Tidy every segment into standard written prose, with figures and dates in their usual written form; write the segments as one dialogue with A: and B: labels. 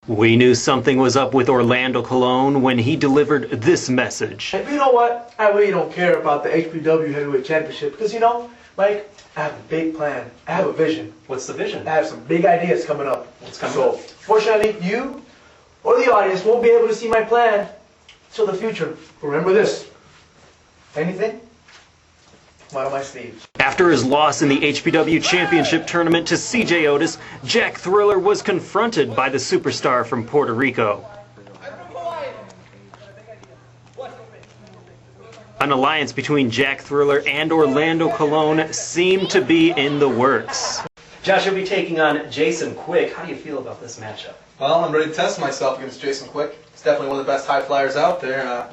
A: We knew something was up with Orlando Colon when he delivered this message.
B: And you know what? I really don't care about the HPW Heavyweight Championship because, you know, Mike, I have a big plan. I have a vision.
A: What's the vision?
B: I have some big ideas coming up.
A: What's coming up?
B: Fortunately, you or the audience won't be able to see my plan till the future. Remember this. Anything? Out of my sleeve.
A: After his loss in the HPW Championship tournament to CJ Otis, Jack Thriller was confronted by the superstar from Puerto Rico. An alliance between Jack Thriller and Orlando Colon seemed to be in the works. Josh, you'll be taking on Jason Quick. How do you feel about this matchup?
C: Well, I'm ready to test myself against Jason Quick. He's definitely one of the best high flyers out there.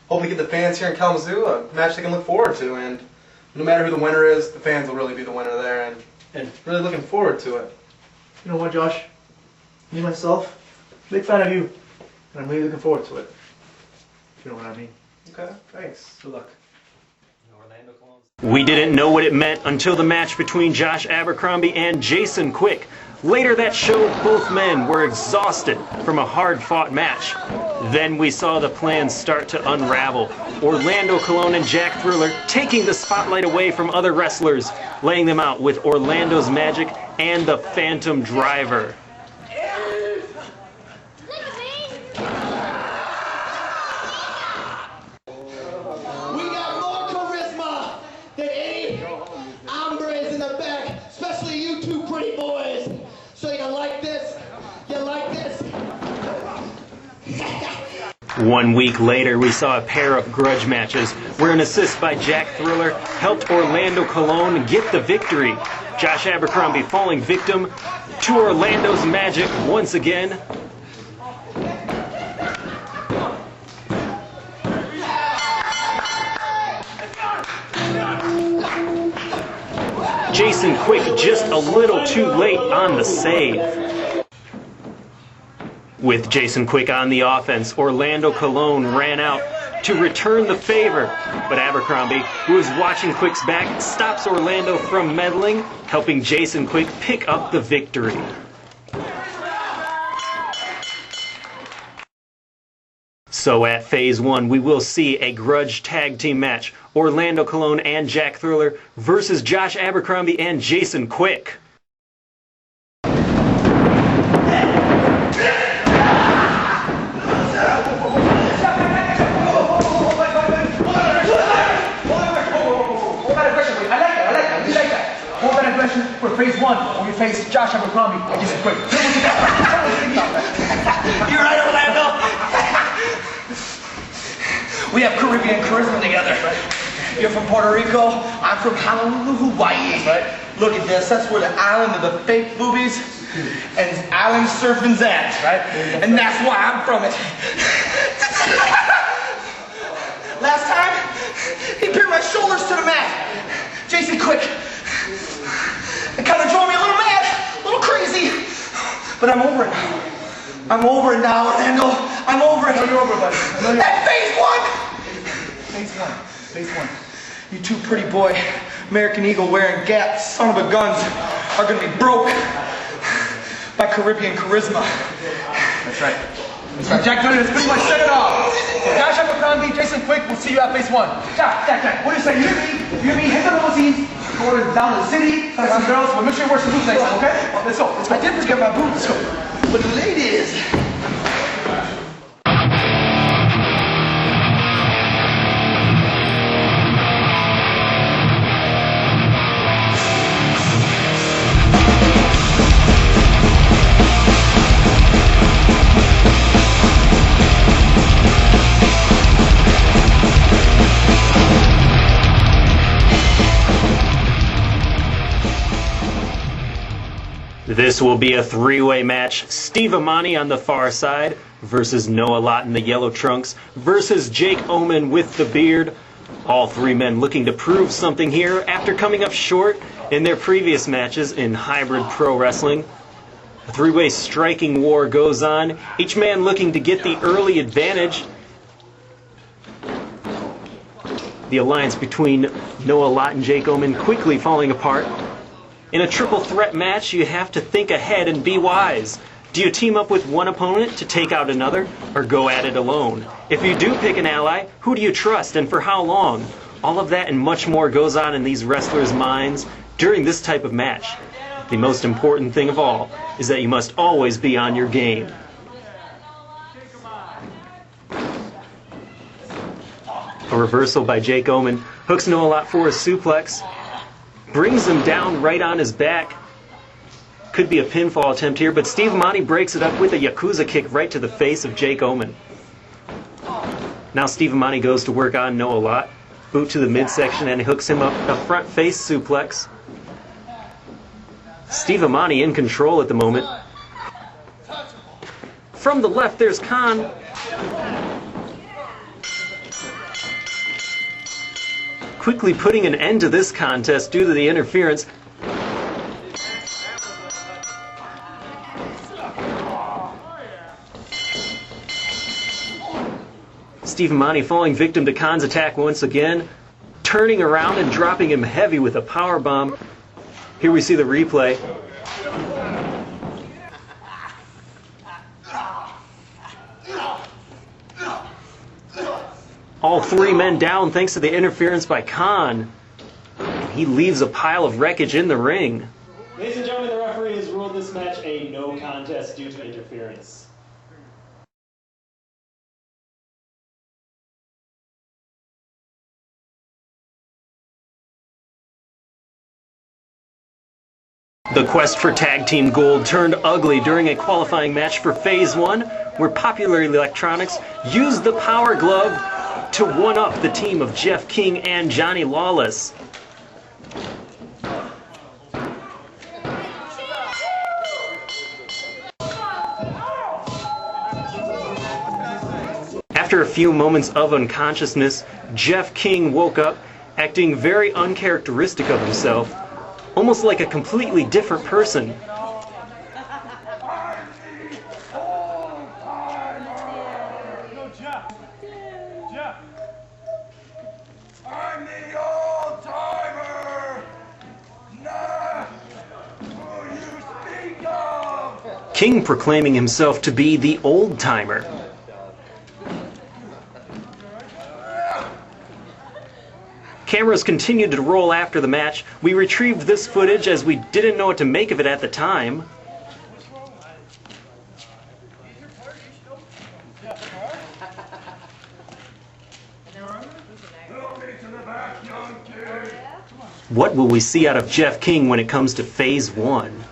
C: Hopefully get the fans here in Kalamazoo a match they can look forward to. And no matter who the winner is, the fans will really be the winner there. And really looking forward to it.
B: You know what, Josh? Me, myself, big fan of you. And I'm really looking forward to it. If you know what I mean.
C: Okay, thanks. Good luck.
A: We didn't know what it meant until the match between Josh Abercrombie and Jason Quick. Later that showed both men were exhausted from a hard-fought match. Then we saw the plans start to unravel. Orlando Colon and Jack Thriller taking the spotlight away from other wrestlers, laying them out with Orlando's Magic and the Phantom Driver.
D: So you like this? You like this?
A: 1 week later, we saw a pair of grudge matches where an assist by Jack Thriller helped Orlando Colon get the victory. Josh Abercrombie falling victim to Orlando's Magic once again. Jason Quick just a little too late on the save. With Jason Quick on the offense, Orlando Colon ran out to return the favor. But Abercrombie, who is watching Quick's back, stops Orlando from meddling, helping Jason Quick pick up the victory. So at Phase 1, we will see a grudge tag team match. Orlando Colon and Jack Thriller versus Josh Abercrombie and Jason Quick.
B: For Phase 1, when we face Josh Abercrombie and Jason Quick.
D: You're right, Orlando. We have Caribbean charisma together. You're from Puerto Rico. I'm from Honolulu, Hawaii.
B: Right.
D: Look at this. That's where the island of the fake boobies and island surfing's at.
B: Right.
D: And that's why I'm from it. Last time, he pinned my shoulders to the mat. Jason Quick. It kind of drove me a little mad, a little crazy. But I'm over it. I'm over it now, Orlando. I'm over it.
B: No, you're over it, buddy.
D: At Phase 1.
B: Phase 1.
D: You two pretty boy, American Eagle wearing Gap son of a guns are gonna be broke by Caribbean charisma.
B: That's right. Jack Thriller, this boy set it off. Josh Abercrombie, Jason Quick, we'll see you at Phase 1. Jack, what do you say? You and me, hit the limousines, go down to the city, find some girls, but make sure you wear some boots next time, okay? Let's go. I did forget my boots. Let's go.
D: But ladies,
A: This will be a three-way match. Steve Amani on the far side versus Noah Lott in the yellow trunks versus Jake Omen with the beard. All three men looking to prove something here after coming up short in their previous matches in hybrid pro wrestling. A three-way striking war goes on, each man looking to get the early advantage. The alliance between Noah Lott and Jake Omen quickly falling apart. In a triple threat match, you have to think ahead and be wise. Do you team up with one opponent to take out another, or go at it alone? If you do pick an ally, who do you trust and for how long? All of that and much more goes on in these wrestlers' minds during this type of match. The most important thing of all is that you must always be on your game. A reversal by Jake Omen hooks Noah Lot for a suplex, brings him down right on his back. Could be a pinfall attempt here, but Steve Amani breaks it up with a Yakuza kick right to the face of Jake Omen. Now Steve Amani goes to work on Noah Lot. Boot to the midsection and hooks him up a front face suplex. Steve Amani in control at the moment. From the left, there's Khan. Quickly putting an end to this contest due to the interference. Steve Amani falling victim to Khan's attack once again, turning around and dropping him heavy with a powerbomb. Here we see the replay. All three men down thanks to the interference by Khan. He leaves a pile of wreckage in the ring.
E: Ladies and gentlemen, the referee has ruled this match a no contest due to interference.
A: The quest for tag team gold turned ugly during a qualifying match for Phase 1, where Popular Electronics used the Power Glove to one-up the team of Jeff King and Johnny Lawless. After a few moments of unconsciousness, Jeff King woke up, acting very uncharacteristic of himself, almost like a completely different person.
F: I'm the old timer. Nah, who you speak of?
A: King proclaiming himself to be the old timer. Cameras continued to roll after the match. We retrieved this footage as we didn't know what to make of it at the time. What will we see out of Jeff King when it comes to Phase 1?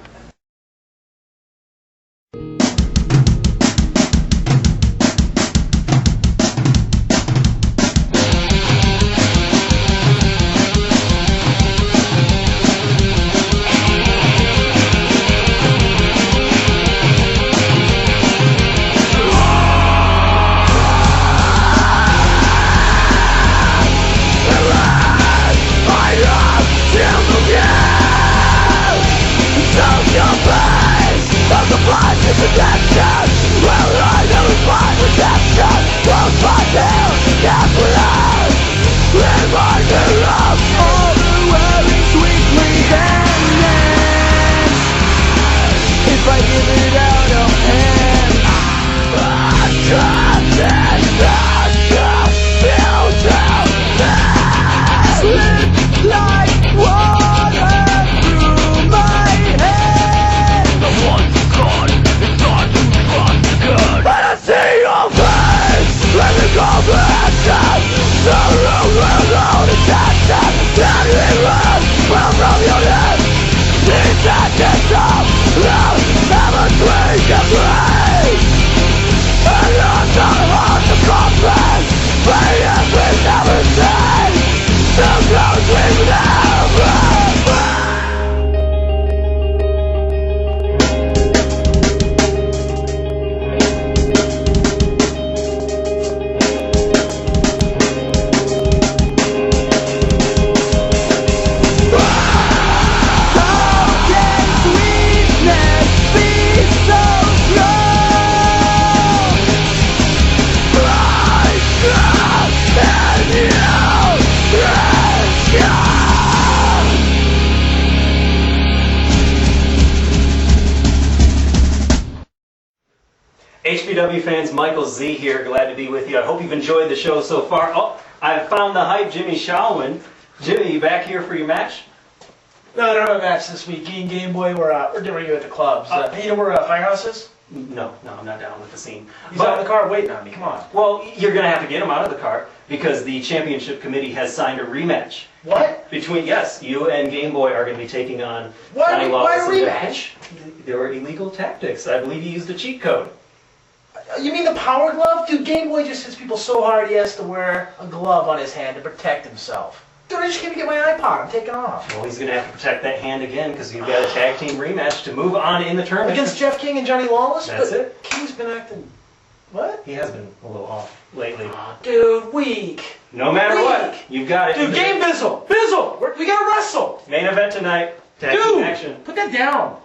F: Well, from your head, it's a
A: HPW fans, Michael Z here. Glad to be with you. I hope you've enjoyed the show so far. Oh, I found the hype, Jimmy Shalwin. Jimmy, you back here for your match?
D: No, I don't have a match this week. Me and Game Boy, we're doing you at the clubs. You know where Firehouse is?
A: No, I'm not down with the scene.
D: He's out of the car waiting on me. Come on.
A: Well, you're going to have to get him out of the car because the championship committee has signed a rematch.
D: What?
A: Between, yes, you and Game Boy are going to be taking on
D: Why
A: Johnny
D: a
A: Lawless and
D: rematch?
A: There were illegal tactics. I believe you used a cheat code.
D: You mean the power glove? Dude, Game Boy just hits people so hard he has to wear a glove on his hand to protect himself. Dude, I just came to get my iPod. I'm taking off.
A: Well, he's going to have to protect that hand again because you've got a tag team rematch to move on in the tournament.
D: Against Jeff King and Johnny Lawless?
A: That's
D: But
A: it.
D: King's been acting... What?
A: He has been a little off lately.
D: Oh, dude, weak.
A: No matter
D: Weak.
A: what, you've got it.
D: Dude, Game Bizzle! Bizzle! We gotta wrestle!
A: Main event tonight. Tag team
D: Dude!
A: action.
D: Put that down.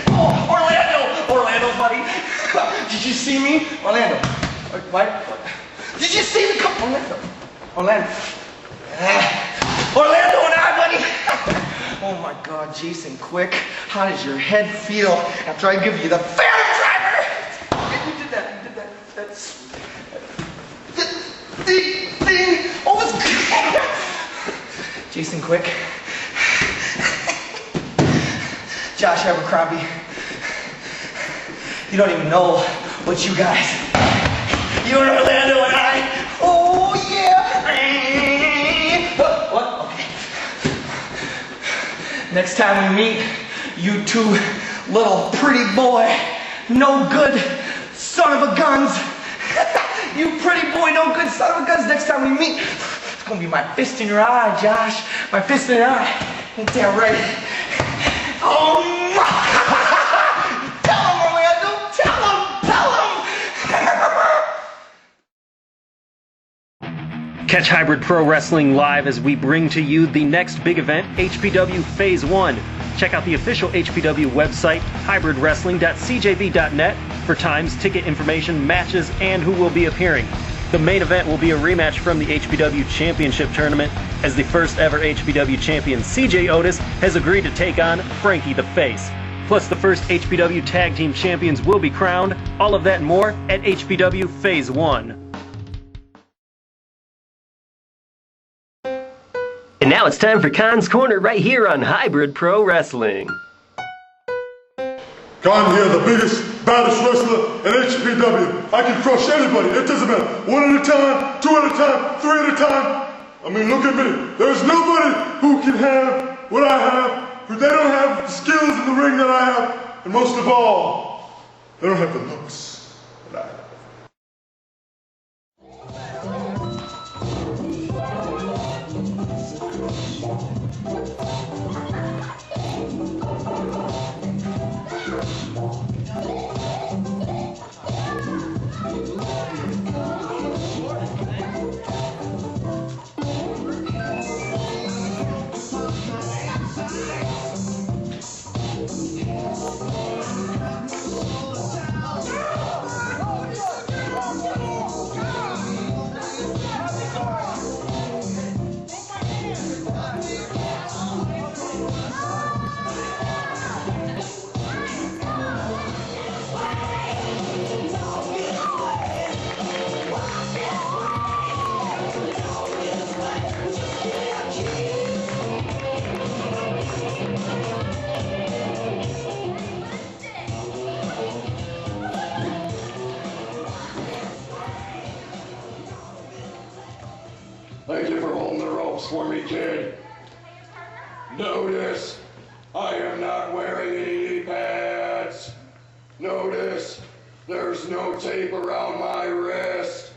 D: Oh, Orlando, buddy. Did you see me? Orlando. What? Did you see me? Come Orlando. Orlando and I, buddy. Oh my God, Jason Quick. How does your head feel after I give you the fair driver? You did that. That's... Thing. Oh, it's good. Jason Quick. Josh Abercrombie. You don't even know what you guys. You and Orlando and I. Oh, yeah. What? Okay. Next time we meet, you two little pretty boy, no good son of a guns. You pretty boy, no good son of a guns. Next time we meet, it's gonna be my fist in your eye, Josh. My fist in your eye. Ain't that right? Oh, tell him, Orlando. Tell him.
A: Catch Hybrid Pro Wrestling live as we bring to you the next big event, HPW Phase 1. Check out the official HPW website, hybridwrestling.cjb.net, for times, ticket information, matches, and who will be appearing. The main event will be a rematch from the HPW Championship Tournament, as the first ever HPW champion CJ Otis has agreed to take on Frankie the Face. Plus, the first HPW Tag Team Champions will be crowned. All of that and more at HPW Phase 1.
G: And now it's time for Khan's Corner right here on Hybrid Pro Wrestling.
F: Khan here, the biggest, baddest wrestler in HPW. I can crush anybody. It doesn't matter. One at a time, two at a time, three at a time. I mean, look at me. There's nobody who can have what I have. They don't have the skills in the ring that I have. And most of all, they don't have the looks that I have.
H: Thank you for holding the ropes for me, kid. Notice, I am not wearing any knee pads. Notice, there's no tape around my wrist.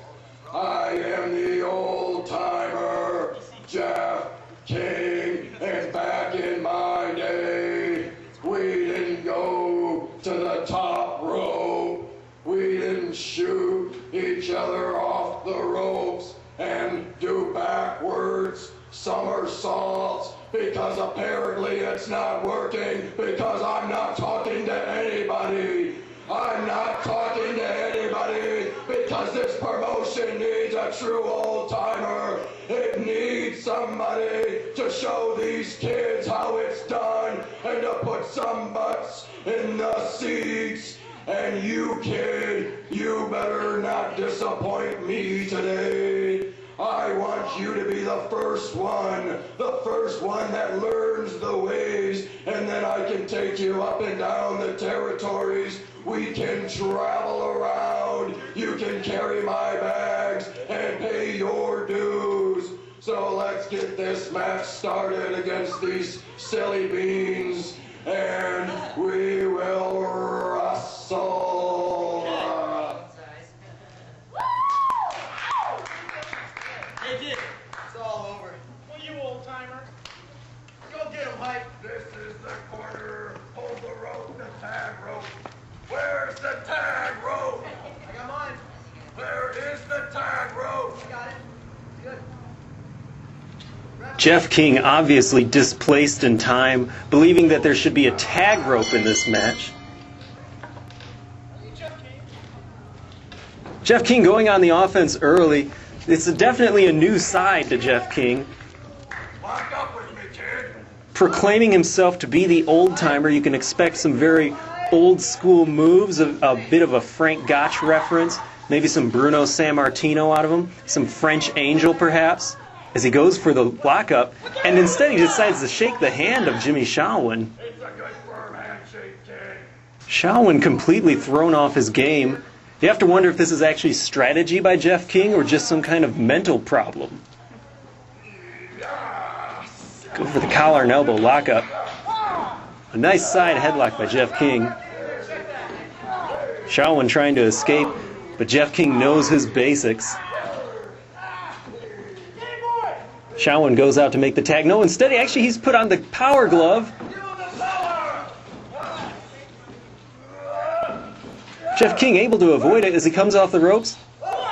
H: I am the old timer, Jeff King, and back in my day, we didn't go to the top rope. We didn't shoot each other off the ropes and do backwards somersaults because apparently it's not working because I'm not talking to anybody. I'm not talking to anybody because this promotion needs a true old timer. It needs need somebody to show these kids how it's done and to put some butts in the seats. And you, kid, you better not disappoint me today. I want you to be the first one that learns the ways, and then I can take you up and down the territories. We can travel around. You can carry my bags and pay your dues. So let's get this match started against these silly beans, and we will wrestle.
D: It's all over. Well, you old timer. Go get him, Mike.
H: This is the corner. Hold the rope, the tag rope. Where's the tag rope?
D: I got mine.
H: Where is the tag rope?
D: Got it. Good.
A: Jeff King obviously displaced in time, believing that there should be a tag rope in this match. Jeff King going on the offense early. It's definitely a new side to Jeff King.
H: Lock up with me, kid.
A: Proclaiming himself to be the old-timer, you can expect some very old-school moves, a bit of a Frank Gotch reference, maybe some Bruno Sammartino out of him, some French Angel perhaps, as he goes for the lockup, and instead he decides to shake the hand of Jimmy Shaolin.
H: It's a good firm handshake, kid.
A: Shaolin completely thrown off his game. You have to wonder if this is actually strategy by Jeff King or just some kind of mental problem. Go for the collar and elbow lockup. A nice side headlock by Jeff King. Shaolin trying to escape, but Jeff King knows his basics. Shaolin goes out to make the tag. No, instead, he's put on the power glove. Jeff King able to avoid it as he comes off the ropes.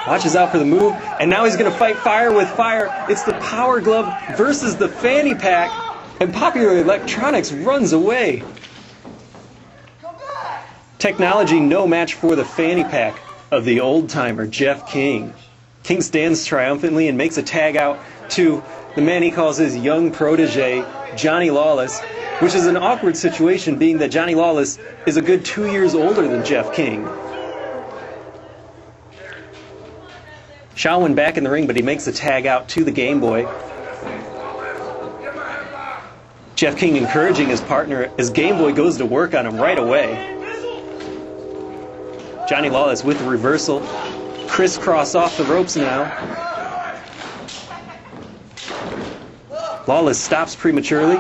A: Watches out for the move, and now he's going to fight fire with fire. It's the power glove versus the fanny pack, and Popular Electronics runs away. Technology no match for the fanny pack of the old-timer Jeff King. King stands triumphantly and makes a tag out to the man he calls his young protege, Johnny Lawless, which is an awkward situation being that Johnny Lawless is a good 2 years older than Jeff King. Shaolin back in the ring, but he makes a tag out to the Game Boy. Jeff King encouraging his partner as Game Boy goes to work on him right away. Johnny Lawless with the reversal. Crisscross off the ropes now. Lawless stops prematurely.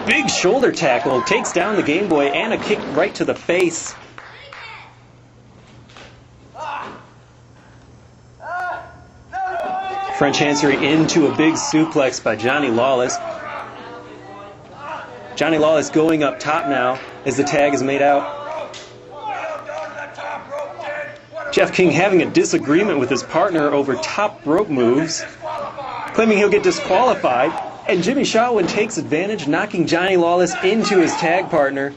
A: Big shoulder tackle, takes down the Game Boy, and a kick right to the face. French Chancery into a big suplex by Johnny Lawless. Johnny Lawless going up top now as the tag is made out. Jeff King having a disagreement with his partner over top rope moves, claiming he'll get disqualified, and Jimmy Shaolin takes advantage, knocking Johnny Lawless into his tag partner.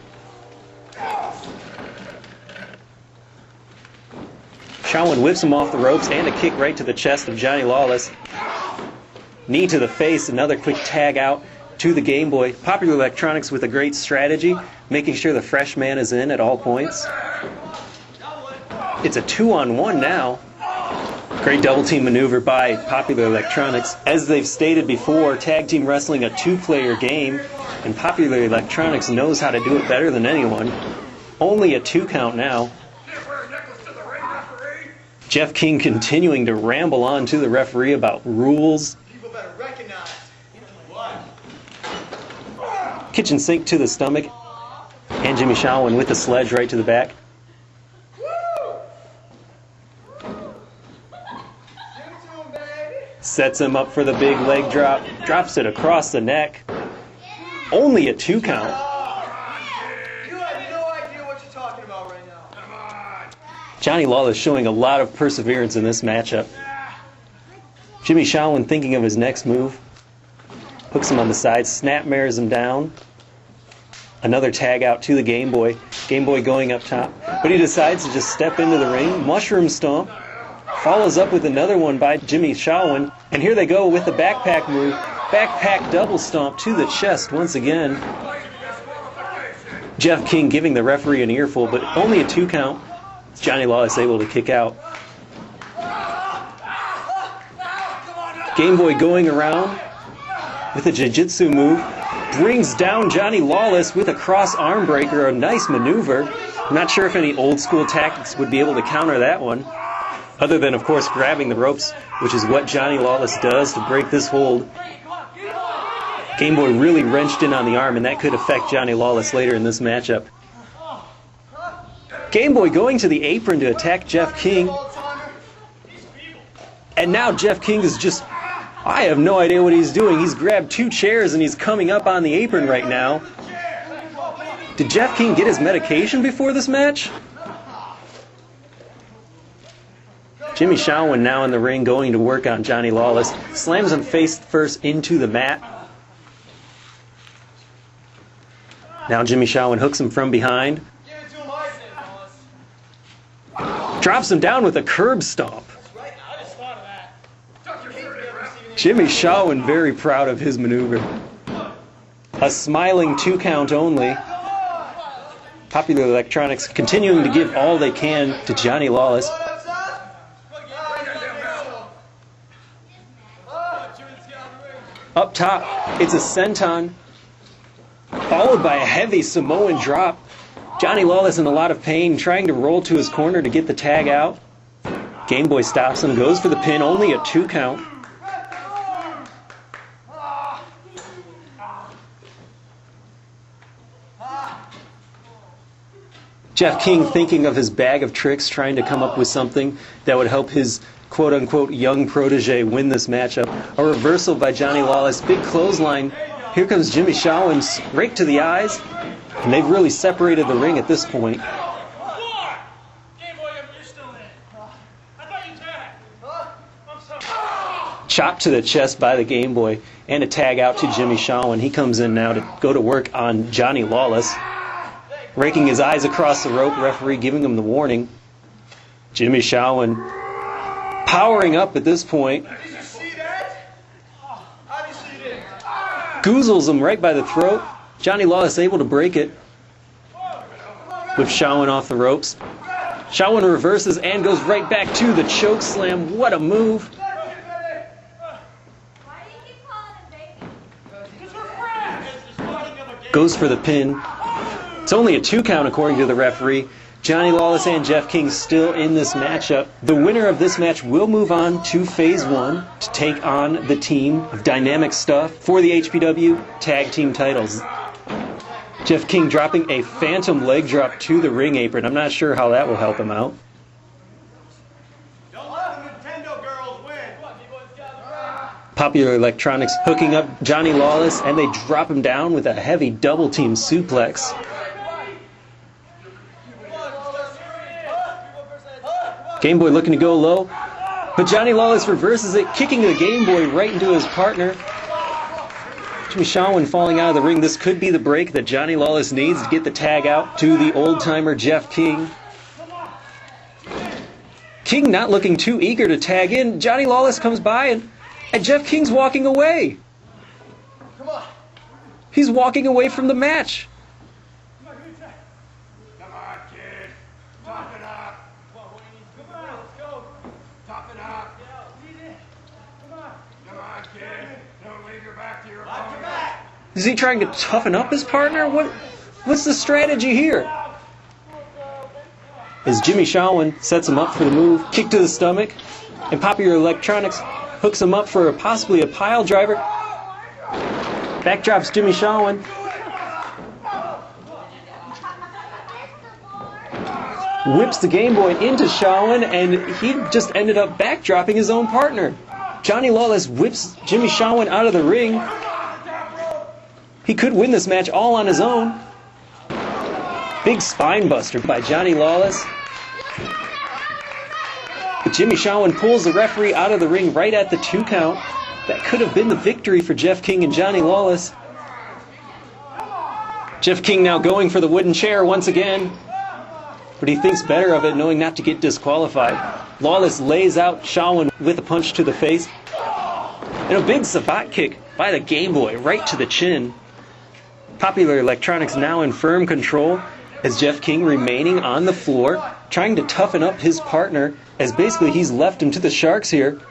A: Shaolin whips him off the ropes and a kick right to the chest of Johnny Lawless. Knee to the face, another quick tag out to the Game Boy. Popular Electronics with a great strategy, making sure the fresh man is in at all points. It's a 2-on-1 now. Great double team maneuver by Popular Electronics. As they've stated before, tag team wrestling a two-player game, and Popular Electronics knows how to do it better than anyone. Only a 2 count now. Jeff King continuing to ramble on to the referee about rules.
D: People better recognize.
A: Kitchen sink to the stomach. And Jimmy Shaolin with the sledge right to the back. Sets him up for the big leg drop. Drops it across the neck. Only a 2 count.
D: You have no idea what you're talking about right now.
A: Johnny Lawless showing a lot of perseverance in this matchup. Jimmy Shaolin thinking of his next move. Hooks him on the side, snapmares him down. Another tag out to the Game Boy. Game Boy going up top. But he decides to just step into the ring. Mushroom stomp. Follows up with another one by Jimmy Shaolin. And here they go with the backpack move. Backpack double stomp to the chest once again. Jeff King giving the referee an earful, but only a 2 count. Johnny Lawless able to kick out. Game Boy going around with a jiu-jitsu move. Brings down Johnny Lawless with a cross arm breaker, a nice maneuver. I'm not sure if any old school tactics would be able to counter that one. Other than, of course, grabbing the ropes, which is what Johnny Lawless does to break this hold. Game Boy really wrenched in on the arm, and that could affect Johnny Lawless later in this matchup. Game Boy going to the apron to attack Jeff King. And now Jeff King is just... I have no idea what he's doing. He's grabbed 2 chairs and he's coming up on the apron right now. Did Jeff King get his medication before this match? Jimmy Shawan now in the ring going to work on Johnny Lawless. Slams him face first into the mat. Now Jimmy Shawan hooks him from behind. Drops him down with a curb stomp. Jimmy Shawan very proud of his maneuver. A smiling 2 count only. Popular Electronics continuing to give all they can to Johnny Lawless. Up top, it's a senton, followed by a heavy Samoan drop. Johnny Lawless in a lot of pain, trying to roll to his corner to get the tag out. Game Boy stops him, goes for the pin, only a 2 count. Jeff King thinking of his bag of tricks, trying to come up with something that would help his quote-unquote young protege win this matchup. A reversal by Johnny Lawless, big clothesline. Here comes Jimmy Shawan, rake to the eyes, and they've really separated the ring at this point. Chop to the chest by the Game Boy, and a tag out to Jimmy Shawan. He comes in now to go to work on Johnny Lawless. Raking his eyes across the rope, referee giving him the warning. Jimmy Shawan powering up at this point. Goozles him right by the throat. Johnny Lawless able to break it. With Shawan off the ropes. Shawan reverses and goes right back to the choke slam. What a move. Goes for the pin. It's only a 2 count according to the referee. Johnny Lawless and Jeff King still in this matchup. The winner of this match will move on to Phase 1 to take on the team of Dynamic Stuff for the HPW Tag Team titles. Jeff King dropping a phantom leg drop to the ring apron. I'm not sure how that will help him out. Popular Electronics hooking up Johnny Lawless, and they drop him down with a heavy double team suplex. Game Boy looking to go low, but Johnny Lawless reverses it, kicking the Game Boy right into his partner. Jimmy Shawan falling out of the ring. This could be the break that Johnny Lawless needs to get the tag out to the old-timer Jeff King. King not looking too eager to tag in. Johnny Lawless comes by and Jeff King's walking away. He's walking away from the match.
H: Come on, kid. Top it up. Come on, let's go. Top it up. Come on, kid. Don't leave your back to your opponent.
A: Is he trying to toughen up his partner? What's the strategy here? As Jimmy Shawan sets him up for the move, kick to the stomach, and Popular Electronics hooks him up for possibly a pile driver. Backdrops Jimmy Shawan. Whips the Game Boy into Shawan, and he just ended up backdropping his own partner. Johnny Lawless whips Jimmy Shawan out of the ring. He could win this match all on his own. Big spine buster by Johnny Lawless. But Jimmy Shawan pulls the referee out of the ring right at the 2 count. That could have been the victory for Jeff King and Johnny Lawless. Jeff King now going for the wooden chair once again. But he thinks better of it, knowing not to get disqualified. Lawless lays out Shawan with a punch to the face. And a big sabot kick by the Game Boy right to the chin. Popular Electronics now in firm control as Jeff King remaining on the floor, trying to toughen up his partner as basically he's left him to the Sharks here.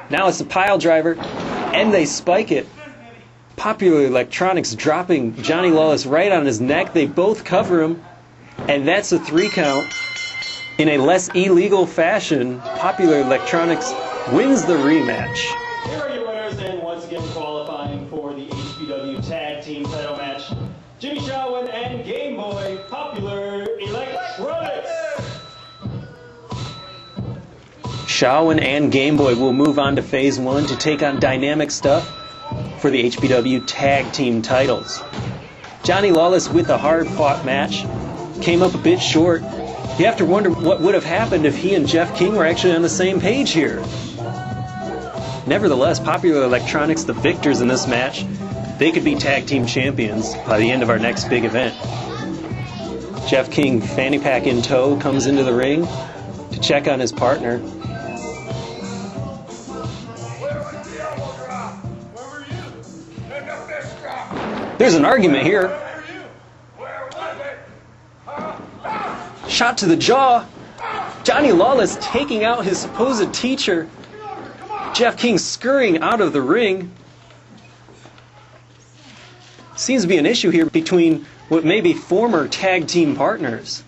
A: Now it's the pile driver, and they spike it. Popular Electronics dropping Johnny Lawless right on his neck. They both cover him, and that's a 3 count. In a less illegal fashion, Popular Electronics wins the rematch.
E: Here are your winners, and once again qualifying for the HPW Tag Team title match, Jimmy Shawin and Game Boy, Popular Electronics.
A: Shawin and Game Boy will move on to Phase 1 to take on Dynamic Stuff for the HPW Tag Team titles. Johnny Lawless with a hard-fought match came up a bit short. You have to wonder what would have happened if he and Jeff King were actually on the same page here. Nevertheless, Popular Electronics, the victors in this match, they could be tag team champions by the end of our next big event. Jeff King, fanny pack in tow, comes into the ring to check on his partner. There's an argument here. Shot to the jaw. Johnny Lawless taking out his supposed teacher. Jeff King scurrying out of the ring. Seems to be an issue here between what may be former tag team partners.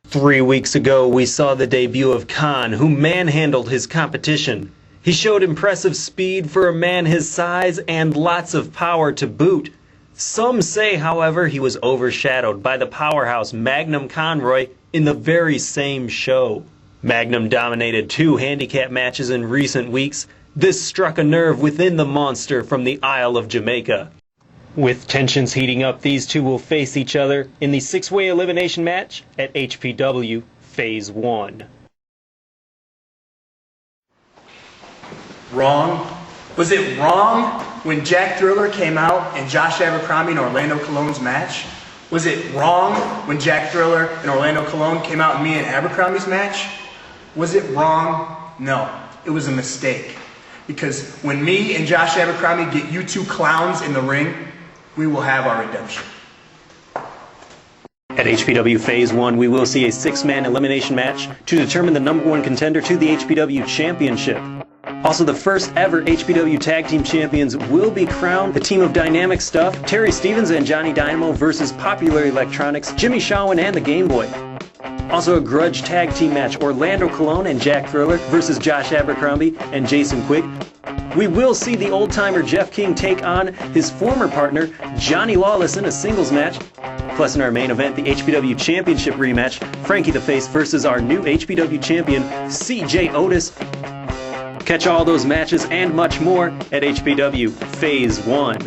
A: 3 weeks ago, we saw the debut of Khan, who manhandled his competition. He showed impressive speed for a man his size and lots of power to boot. Some say, however, he was overshadowed by the powerhouse Magnum Conroy in the very same show. Magnum dominated 2 handicap matches in recent weeks. This struck a nerve within the monster from the Isle of Jamaica. With tensions heating up, these two will face each other in the 6-way elimination match at HPW Phase 1.
B: Wrong? Was it wrong when Jack Thriller came out and Josh Abercrombie and Orlando Cologne's match? Was it wrong when Jack Thriller and Orlando Cologne came out in me and Abercrombie's match? Was it wrong? No, it was a mistake. Because when me and Josh Abercrombie get you 2 clowns in the ring, we will have our redemption.
A: At HPW Phase 1, we will see a 6-man elimination match to determine the #1 contender to the HPW Championship. Also, the first ever HPW Tag Team Champions will be crowned. The team of Dynamic Stuff, Terry Stevens and Johnny Dynamo versus Popular Electronics, Jimmy Shawin and the Game Boy. Also a grudge tag team match, Orlando Cologne and Jack Thriller versus Josh Abercrombie and Jason Quick. We will see the old-timer Jeff King take on his former partner, Johnny Lawless, in a singles match. Plus in our main event, the HPW Championship rematch, Frankie the Face versus our new HPW champion, CJ Otis. Catch all those matches and much more at HPW Phase 1.